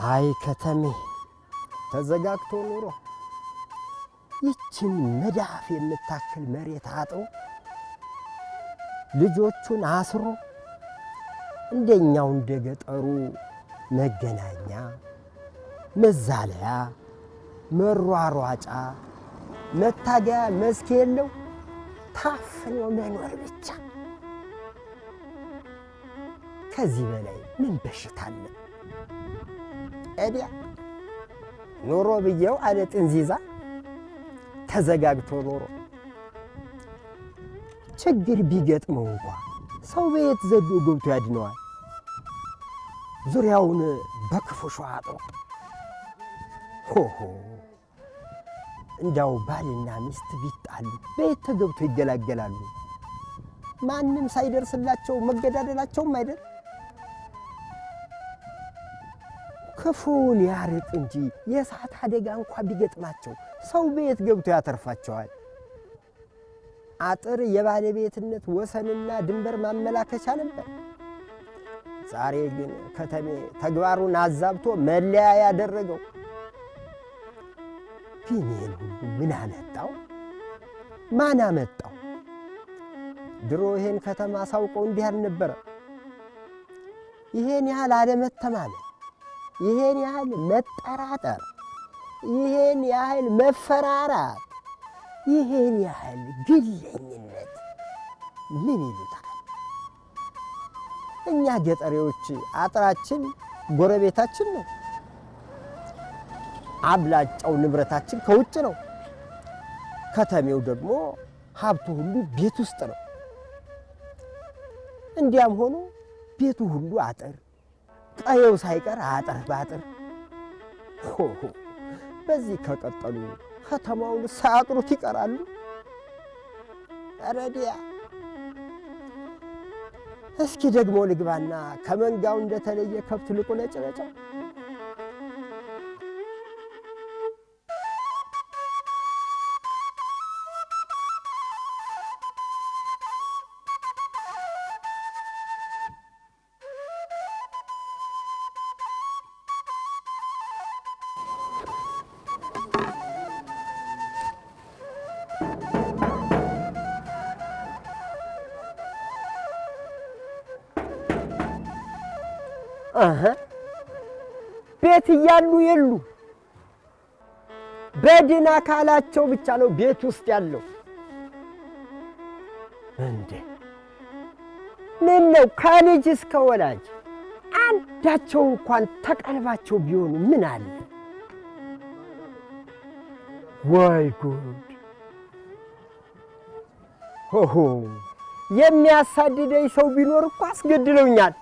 አይ ከተሜ ተዘጋግቶ ኑሮ ይችን መዳፍ የምታክል መሬት አጥሮ ልጆቹን አስሮ እንደኛው እንደገጠሩ መገናኛ መዛለያ መሯሯጫ መታገያ መስክ የለው ታፍኖ መኖር ብቻ። ከዚህ በላይ ምን በሽታ አለ? እዲያ ኑሮ ብየው አለ ጥንዚዛ ተዘጋግቶ ኖሮ ችግር ቢገጥመው እንኳ ሰው ቤት ዘዶ ገብቶ ያድነዋል። ዙሪያውን በክፉ ሸዋ አጥሮ ሆሆ እንዳው ባልና ሚስት ቢጣሉ ቤት ተገብቶ ይገላገላሉ። ማንም ሳይደርስላቸው መገዳደላቸውም አይደል? ክፉን ያርቅ እንጂ የእሳት አደጋ እንኳ ቢገጥማቸው ሰው ቤት ገብቶ ያተርፋቸዋል። አጥር የባለቤትነት ወሰንና ድንበር ማመላከቻ ነበር። ዛሬ ግን ከተሜ ተግባሩን አዛብቶ መለያ ያደረገው። ግን ይህን ሁሉ ምን አመጣው? ማን አመጣው? ድሮ ይሄን ከተማ ሳውቀው እንዲህ አልነበረ። ይሄን ያህል አለመተማመን፣ ይሄን ያህል መጠራጠር፣ ይሄን ያህል መፈራራት፣ ይሄን ያህል ግለኝነት ምን ይሉታል? እኛ ገጠሬዎች አጥራችን ጎረቤታችን ነው። አብላጫው ንብረታችን ከውጭ ነው። ከተሜው ደግሞ ሀብቱ ሁሉ ቤት ውስጥ ነው። እንዲያም ሆኖ ቤቱ ሁሉ አጥር፣ ቀየው ሳይቀር አጥር ባጥር። ሆሆ በዚህ ከቀጠሉ ከተማውን ሳያጥሩት ይቀራሉ። ረዲያ እስኪ ደግሞ ልግባና ከመንጋው እንደተለየ ከብት ልቁነጭነጨው። ቤት እያሉ የሉ በድን አካላቸው ብቻ ነው ቤት ውስጥ ያለው። እንዴ ምን ነው ከልጅ እስከ ወላጅ አንዳቸው እንኳን ተቀልባቸው ቢሆኑ ምን አለ? ወይ ጉድ! ሆሆ የሚያሳድደኝ ሰው ቢኖር እኮ አስገድለውኛል።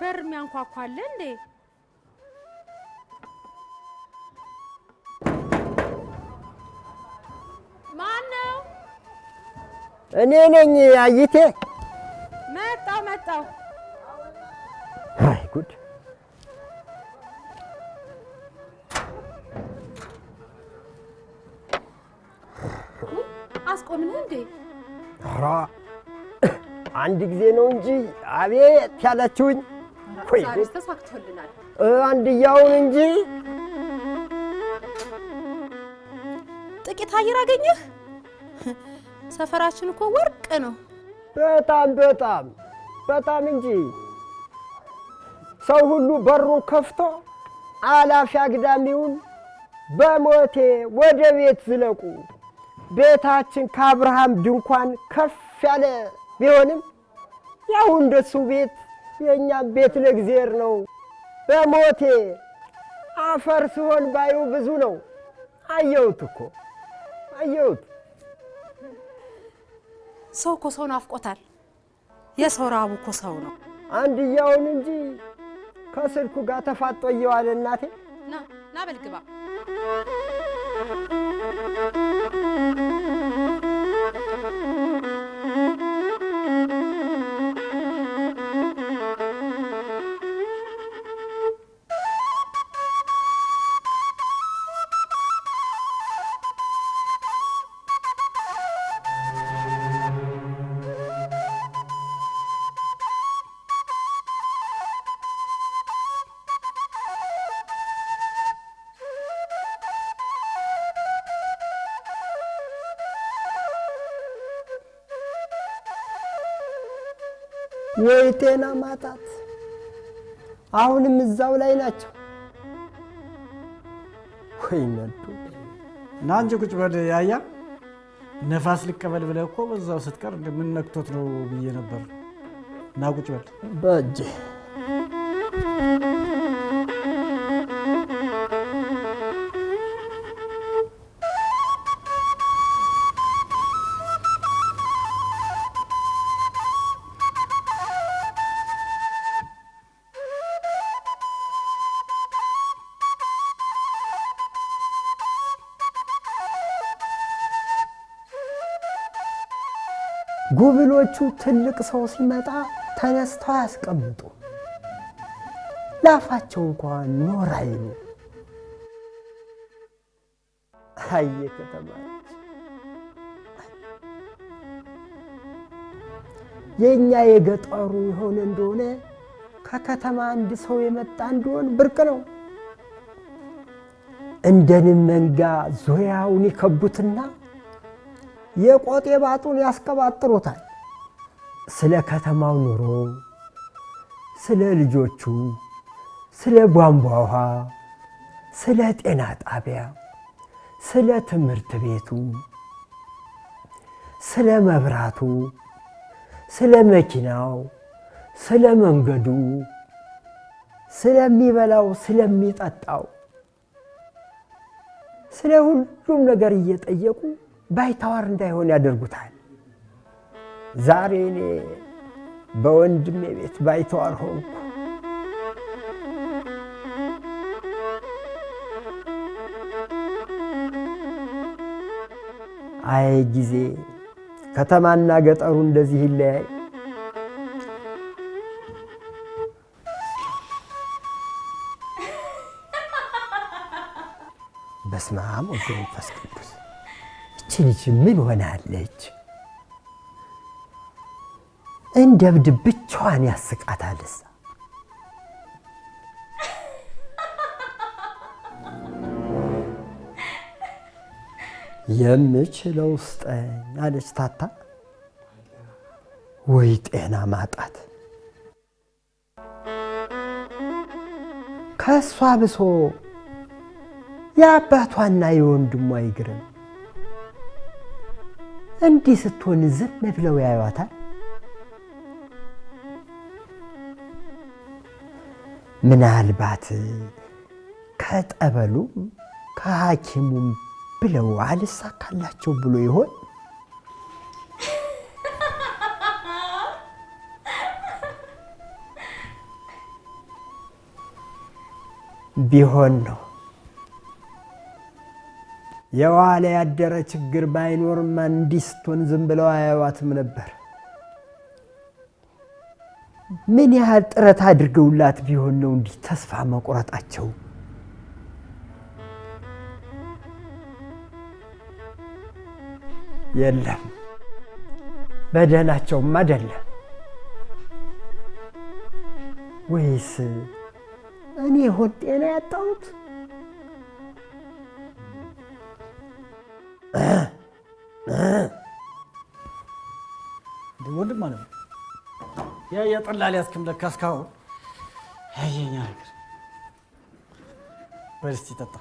በር የሚያንኳኳለ እንዴ? ማን ነው? እኔ ነኝ አይቴ። መጣው። አይ ጉድ! አስቆምን እንዴ? ኧረ አንድ ጊዜ ነው እንጂ አቤት ያላችሁኝ። ዛሬ ተሳክቶልናል። አንድያውን እንጂ ጥቂት አየር አገኘህ? ሰፈራችን እኮ ወርቅ ነው። በጣም እንጂ ሰው ሁሉ በሩን ከፍቶ አላፊ አግዳሚውን በሞቴ ወደ ቤት ዝለቁ፣ ቤታችን ከአብርሃም ድንኳን ከፍ ያለ ቢሆንም ያው እንደሱ ቤት የኛም ቤት ለእግዚአብሔር ነው። በሞቴ አፈር ሲሆን ባዩ ብዙ ነው። አየሁት። ሰው እኮ ሰው ናፍቆታል። የሰው ራቡ እኮ ሰው ነው። አንድያውን እንጂ ከስልኩ ጋር ተፋጦ እየዋለ እናቴ። ና በልግባ። ወይ ጤና ማጣት። አሁንም እዛው ላይ ናቸው። ወይ ነዱ እና አንቺ ቁጭ በል ያያ ነፋስ ልቀበል ብለህ እኮ በዛው ስትቀር ምን ነክቶት ነው ብዬ ነበር። እና ቁጭ በል በእጄ ጉብሎቹ ትልቅ ሰው ሲመጣ ተነስተው ያስቀምጡ፣ ላፋቸው እንኳን ኖር አይሉ። አየ ከተማች የኛ የገጠሩ የሆነ እንደሆነ ከከተማ አንድ ሰው የመጣ እንደሆነ ብርቅ ነው። እንደንም መንጋ ዙሪያውን ይከቡትና የቆጤ ባጡን ያስቀባጥሩታል። ስለ ከተማው ኑሮ፣ ስለ ልጆቹ፣ ስለ ቧንቧ ውሃ፣ ስለ ጤና ጣቢያ፣ ስለ ትምህርት ቤቱ፣ ስለ መብራቱ፣ ስለ መኪናው፣ ስለ መንገዱ፣ ስለሚበላው፣ ስለሚጠጣው፣ ስለ ሁሉም ነገር እየጠየቁ ባይታዋር እንዳይሆን ያደርጉታል። ዛሬ እኔ በወንድሜ ቤት ባይታዋር ሆንኩ። አይ ጊዜ ከተማና ገጠሩ እንደዚህ ይለያይ። በስመ አብ ወወልድ ወመንፈስ ቅዱስ። እቺ ልጅ ምን ሆናለች? እንደ እብድ ብቻዋን ያስቃታልስ? የምችለው ስጠኝ አለች ታታ። ወይ ጤና ማጣት! ከእሷ ብሶ የአባቷና የወንድሟ ይግርም። እንዲህ ስትሆን ዝም ብለው ያዩዋታል። ምናልባት ከጠበሉ ከሐኪሙም ብለው አልሳካላቸው ብሎ ይሆን? ቢሆን ነው የዋለ ያደረ ችግር ባይኖርማ እንዲህ ስትሆን ዝም ብለው አያዩዋትም ነበር። ምን ያህል ጥረት አድርገውላት ቢሆን ነው እንዲህ ተስፋ መቁረጣቸው? የለም በደህናቸውም አይደለም። ወይስ እኔ ሆን ጤና ያጣሁት? ወንድም ማለት ነው ያ የጠላ ሊያስክም ለካ እስካሁን ያየኛ ነገር በርስቲ ጠጣ።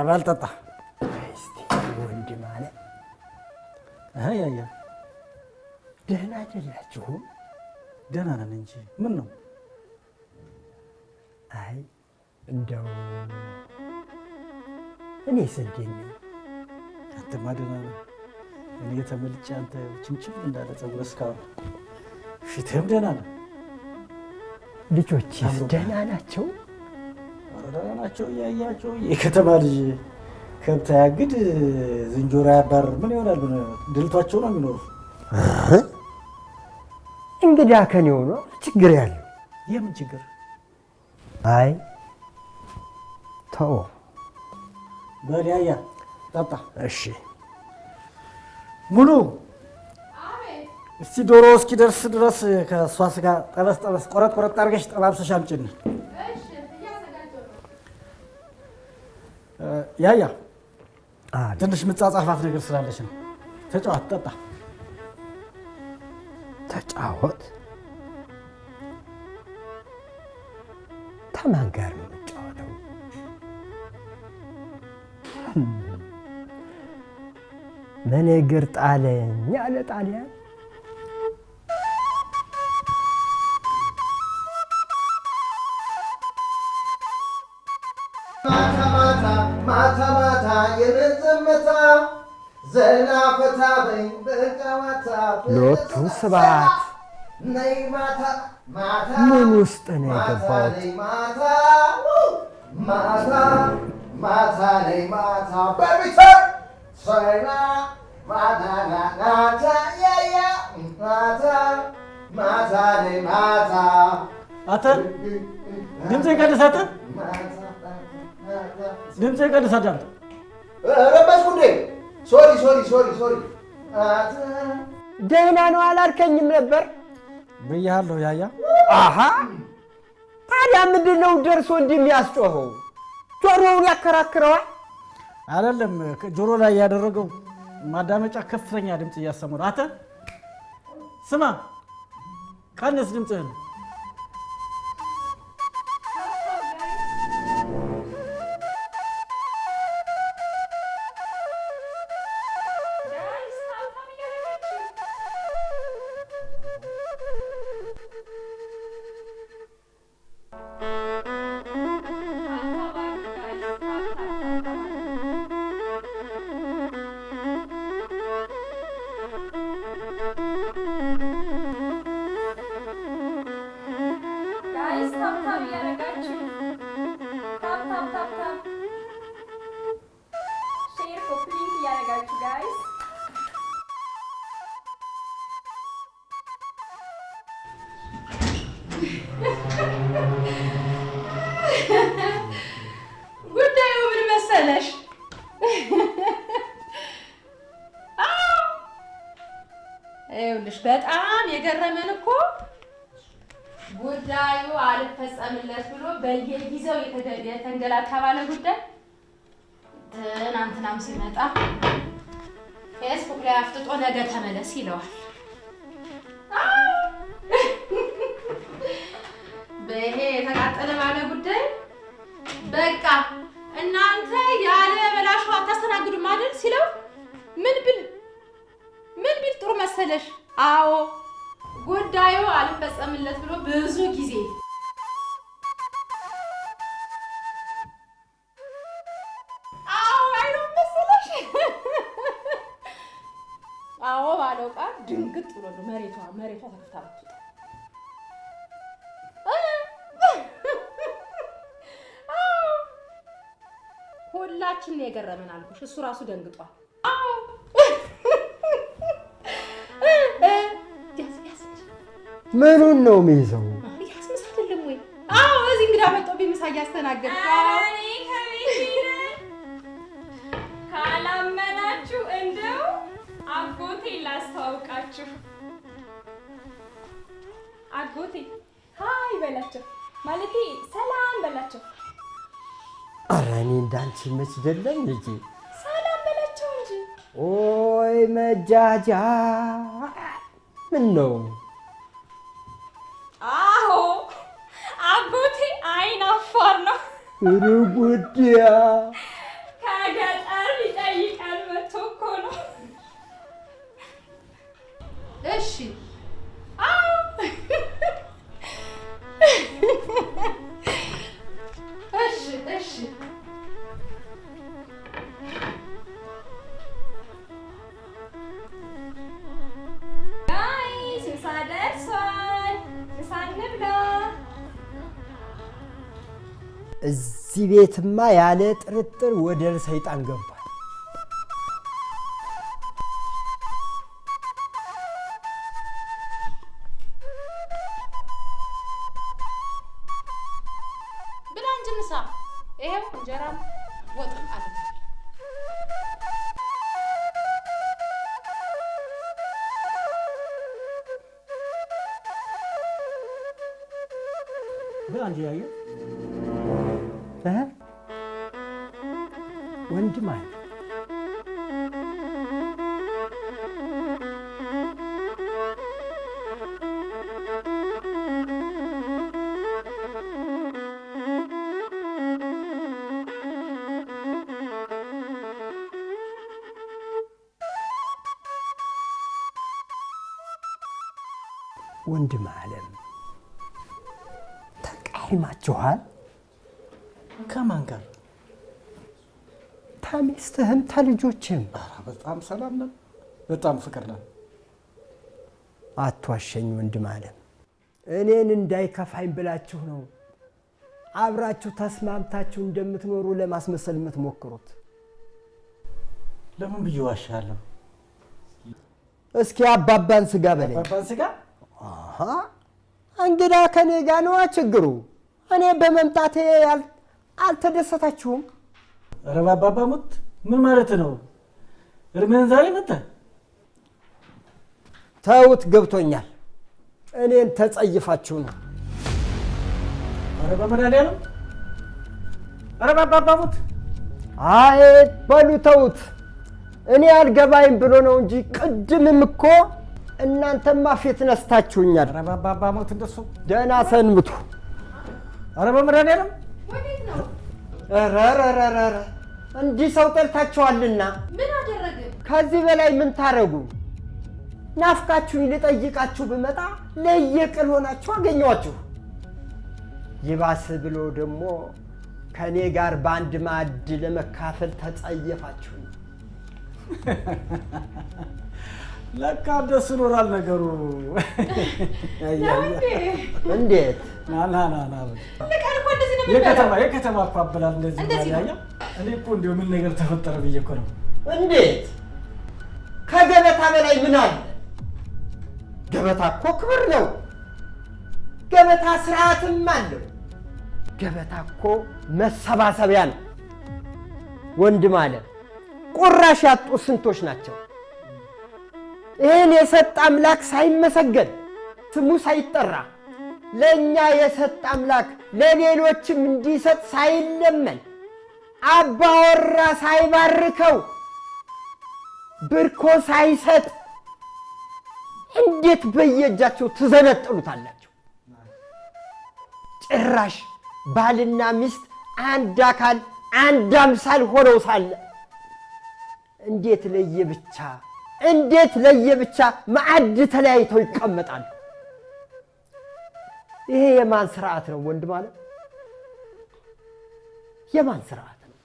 በል ጠጣ እስቲ ወንድም ማለት ያያ ደህና አይደላችሁም? ደህና ነን እንጂ ምን ነው? አይ እንደው እኔ ስንዴኝ አንተማ ደህና ነህ። እኔ ተመልጬ አንተ ችምችም እንዳለ ፀጉር እስካሁን ፊትህም ደህና ነህ። ልጆችስ ደህና ናቸው? ደህና ናቸው። እያያቸው የከተማ ልጅ ከብት ያግድ ዝንጀሮ ያባር ምን ይሆናል? ድልቷቸው ነው የሚኖሩ። እንግዲህ ከኔ ሆኖ ችግር ያለው የምን ችግር? አይ ተው በል ያያ ጠጣ። እሺ ሙሉ እስቲ ዶሮ እስኪደርስ ድረስ ከእሷ ስጋ ጠበስ ጠበስ ቆረጥ ቆረጥ አድርገሽ ጠባብሰሽ አምጪን። ያያ ትንሽ ምጻጻፋት ነገር ስላለች ነው። ተጫወት፣ ጠጣ፣ ተጫወት። ከማን ጋር ነው የምጫወተው? ምን እግር ጣለኝ ያለ ጣሊያን ማታ ማታ የረዘመታ ዘና ፈታ በኝ በጨዋታ ሎቱ ስብሐት ነይ ማታ ማታ ምን ውስጥ ነው የገባሁት? ማታ ማታ ማታ ነይ ማታ በቢተር ሰና ማታ ማታ ያያ ማታ ማታ ነይ ማታ አተ ድምጼ ቀንሳተ ድምጼ ቀንሳተ ረበሽኩ እንዴ? ሶሪ ደህና ነው አላልከኝም ነበር ብያለሁ። ያያ አሃ ታዲያ ምንድን ነው ደርሶ እንደሚያስጮኸው? ጆሮውን ያከራክረዋል። አይደለም ጆሮ ላይ ያደረገው ማዳመጫ ከፍተኛ ድምጽ እያሰሙ ነው። አተ ስማ፣ ቀንስ ድምጽህን። ጉዳዩ ምን መሰለሽ? ይኸውልሽ በጣም የገረመን እኮ ጉዳዩ አልፈጸምለት ብሎ በየጊዜው የተንገላታ ባለ ጉዳይ ትናንትናም ሲመጣ ፌስቡክ ላይ አፍጥጦ ነገ ተመለስ ይለዋል። በይሄ የተቃጠለ ባለ ጉዳይ በቃ እናንተ ያለ በላሹ አታስተናግዱም አይደል ሲለው ምን ቢል ጥሩ መሰለሽ? አዎ ጉዳዩ አልፈጸምለት ብሎ ብዙ ጊዜ አይደል መሰለሽ? አዎ ባለው ቃል ድንግጥ ብሎ ነው መሬቷ ተከፍታ ሁላችን ነው የገረመን አልኩሽ። እሱ ራሱ ደንግጧል። አዎ ምኑን ነው የሚይዘው? ያስምስ አይደለም ወይ? አዎ እዚህ እንግዳ መጥቶብኝ ምሳ እያስተናገድኩ ካላመናችሁ እንደው አጎቴ ላስተዋውቃችሁ። አጎቴ ሃይ በላቸው፣ ማለቴ ሰላም በላቸው። ኧረ እኔ እንዳንቺ መች ደለኝ ልጄ። ሰላም በላቸው እንጂ። ኦይ መጃጃ ምን ነው? አዎ አጎቴ አይን አፋር ነው። ሩጉዲያ ከገጠር ሊጠይቀን መጥቶ እኮ ነው። እሺ አዎ እሺ ጋይስ ምሳ ደርሷል። ምሳ እንብላ። እዚህ ቤትማ ያለ ጥርጥር ወደ ሰይጣን ገባል። ብላ እንጂ ምሳ ይሄው እንጀራም ወጥም አለ። ብላ እንጂ ያየ ወንድም አለ ወንድም ዓለም ተቃይማችኋል? ከማን ጋር? ተሚስትህም ተልጆችም? በጣም ሰላም ነን፣ በጣም ፍቅር ነን። አትዋሸኝ ወንድም ዓለም። እኔን እንዳይከፋኝ ብላችሁ ነው አብራችሁ ተስማምታችሁ እንደምትኖሩ ለማስመሰል የምትሞክሩት። ለምን ብዬ ዋሻለሁ? እስኪ አባባን ስጋ በለኝ። አባባን ስጋ? እንግዳ ከኔ ጋር ነዋ ችግሩ። እኔ በመምጣቴ አልተደሰታችሁም? ኧረ አባባ ሞት ምን ማለት ነው? እርምህን ዛሬ መጣህ? ተውት፣ ገብቶኛል። እኔን ተጸይፋችሁ ነው። ኧረ በመድኃኒዓለም ኧረ አባባ ሞት። አይ በሉ ተውት። እኔ አልገባይም ብሎ ነው እንጂ ቅድምም እኮ እናንተማ ፊት ነስታችሁኛል። ኧረ አባባ ሞት እንደሱ ደህና ሰንብቱ። ኧረ በመድኃኒዓለም ወዴት ነው? ኧረ እንዲህ ሰው ጠልታችኋልና ምን አደረግን? ከዚህ በላይ ምን ታረጉ? ናፍቃችሁኝ ልጠይቃችሁ ብመጣ ለየቅል ሆናችሁ አገኘኋችሁ። ይባስ ብሎ ደግሞ ከኔ ጋር በአንድ ማዕድ ለመካፈል ተጸየፋችሁኝ። ለካ ደስ ኖራል ነገሩ። እንዴት የከተማ እኮ አበላል እንደዚህ ያያ። እኔ እኮ እንዲሁ ምን ነገር ተፈጠረ ብዬ እኮ ነው። እንዴት ከገበታ በላይ ምን አለ? ገበታ እኮ ክብር ነው። ገበታ ስርዓትም አለው። ገበታ እኮ መሰባሰቢያ ነው። ወንድም ዓለም ቁራሽ ያጡ ስንቶች ናቸው? ይህን የሰጠ አምላክ ሳይመሰገን ስሙ ሳይጠራ ለእኛ የሰጠ አምላክ ለሌሎችም እንዲሰጥ ሳይለመን አባወራ ሳይባርከው ብርኮ ሳይሰጥ እንዴት በየእጃቸው ትዘነጥሉታላችሁ? ጭራሽ ባልና ሚስት አንድ አካል አንድ አምሳል ሆነው ሳለ እንዴት ለየብቻ ማዕድ ተለያይተው ይቀመጣሉ? ይሄ የማን ስርዓት ነው ወንድም ዓለም? የማን ስርዓት ነው?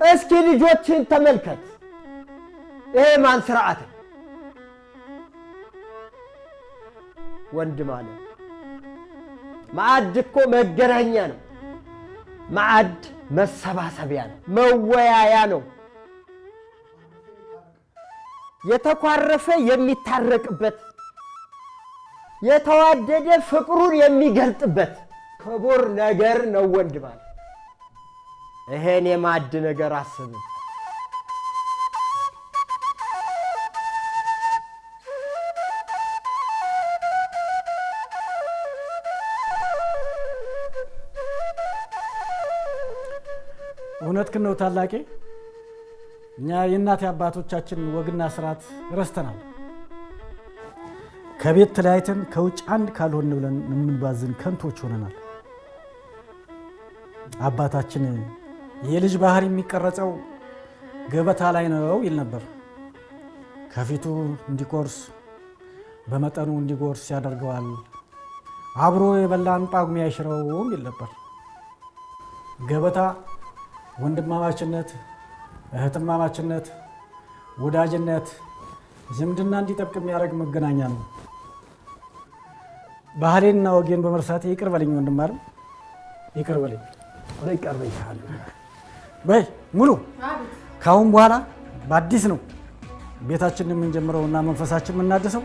እስኪ ልጆችን ተመልከት። ይሄ የማን ስርዓት ነው? ወንድም ዓለም ማዕድ እኮ መገናኛ ነው። ማዕድ መሰባሰቢያ ነው፣ መወያያ ነው። የተኳረፈ የሚታረቅበት፣ የተዋደደ ፍቅሩን የሚገልጥበት ክቡር ነገር ነው ወንድም ዓለም። ይሄን የማዕድ ነገር አስብ። እውነትህን ነው ታላቄ። እኛ የእናት አባቶቻችን ወግና ስርዓት ረስተናል። ከቤት ተለያይተን ከውጭ አንድ ካልሆን ብለን የምንባዝን ከንቶች ሆነናል። አባታችን የልጅ ባህሪ የሚቀረጸው ገበታ ላይ ነው ይል ነበር። ከፊቱ እንዲቆርስ በመጠኑ እንዲጎርስ ያደርገዋል። አብሮ የበላን ጳጉሜ አይሽረውም ይል ነበር። ገበታ ወንድማማችነት፣ እህትማማችነት፣ ወዳጅነት፣ ዝምድና እንዲጠብቅ የሚያደርግ መገናኛ ነው። ባህሌንና ወጌን በመርሳቴ ይቅር በለኝ ወንድም ዓለም፣ ይቅር በለኝ። በይ ሙሉ ካሁን በኋላ በአዲስ ነው ቤታችንን የምንጀምረውና መንፈሳችን የምናድሰው።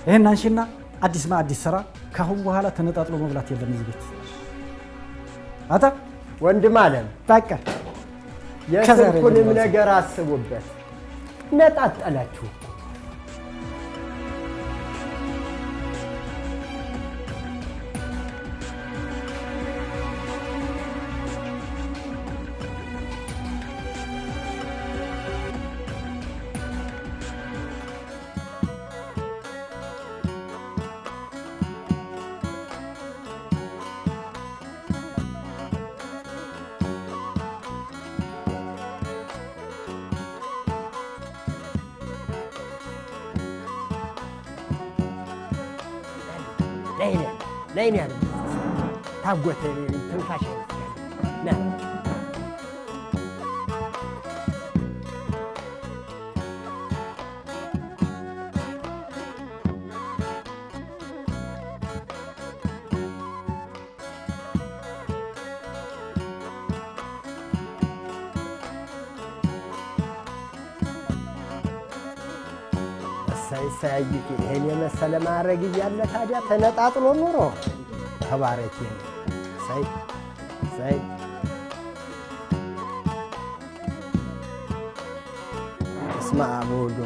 ይህን አንሺና አዲስ ስራ። ካሁን በኋላ ተነጣጥሎ መብላት የለም እዚህ ቤት። አታ ወንድም ዓለም በቃ የስልኩንም ነገር አስቡበት። ነጣጠላችሁ። ነይ ያለ ታጎተ ትንፋሽ ና ሳይሳይት ይሄን የመሰለ ማረግ እያለ ታዲያ ተነጣጥሎ ኑሮ ተባረክ ሳይ እስማ አቦዶ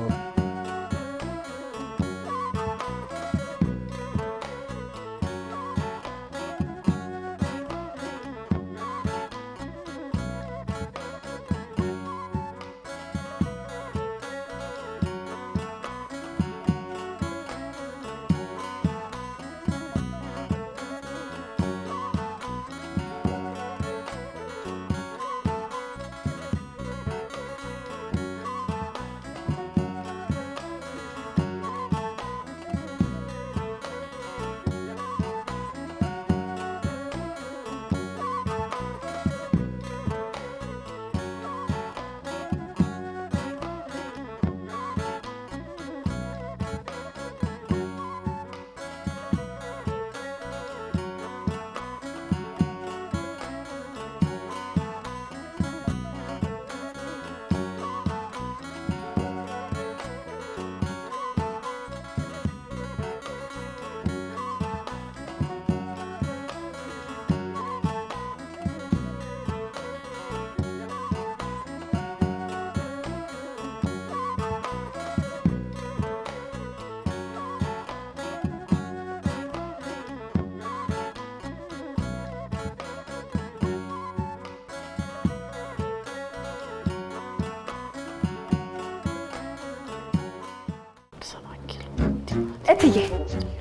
እትዬ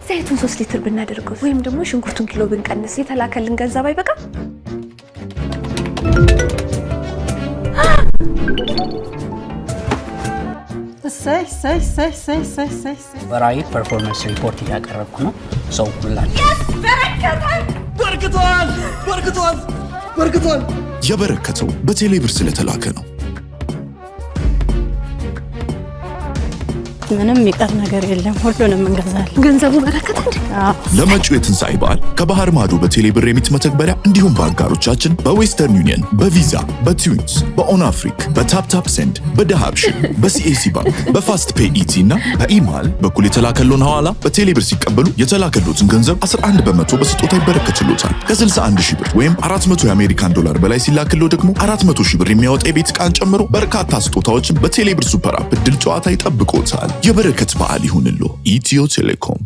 ዘይቱን 3 ሊትር ብናደርገው ወይም ደግሞ ሽንኩርቱን ኪሎ ብንቀንስ የተላከልን ገንዘብ አይበቃም? በራይ ፐርፎርማንስ ሪፖርት እያቀረብኩ ነው። ሰው ሁላችሁ በርክቷል። የበረከተው በቴሌብር ስለተላከ ነው። ምንም የሚቀር ነገር የለም፣ ሁሉንም እንገዛለን። ገንዘቡ በረከተ እንዴ? ለመጪው የትንሣኤ በዓል ከባህር ማዶ በቴሌብር የሚት መተግበሪያ እንዲሁም በአጋሮቻችን በዌስተርን ዩኒየን፣ በቪዛ፣ በትዊንስ፣ በኦን አፍሪክ፣ በታፕታፕ ሴንድ፣ በዳሃብሽን፣ በሲኤሲ ባንክ፣ በፋስት ፔይ ኢቲ እና በኢማል በኩል የተላከሉን ሐዋላ በቴሌብር ሲቀበሉ የተላከሉትን ገንዘብ 11 በመቶ በስጦታ ይበረከትሎታል። ከ61 ሺህ ብር ወይም 400 የአሜሪካን ዶላር በላይ ሲላክለው ደግሞ 400 ሺህ ብር የሚያወጣ የቤት ዕቃን ጨምሮ በርካታ ስጦታዎችን በቴሌብር ሱፐር አፕ ዕድል ጨዋታ ይጠብቆታል። የበረከት በዓል ይሁንልዎ። ኢትዮ ቴሌኮም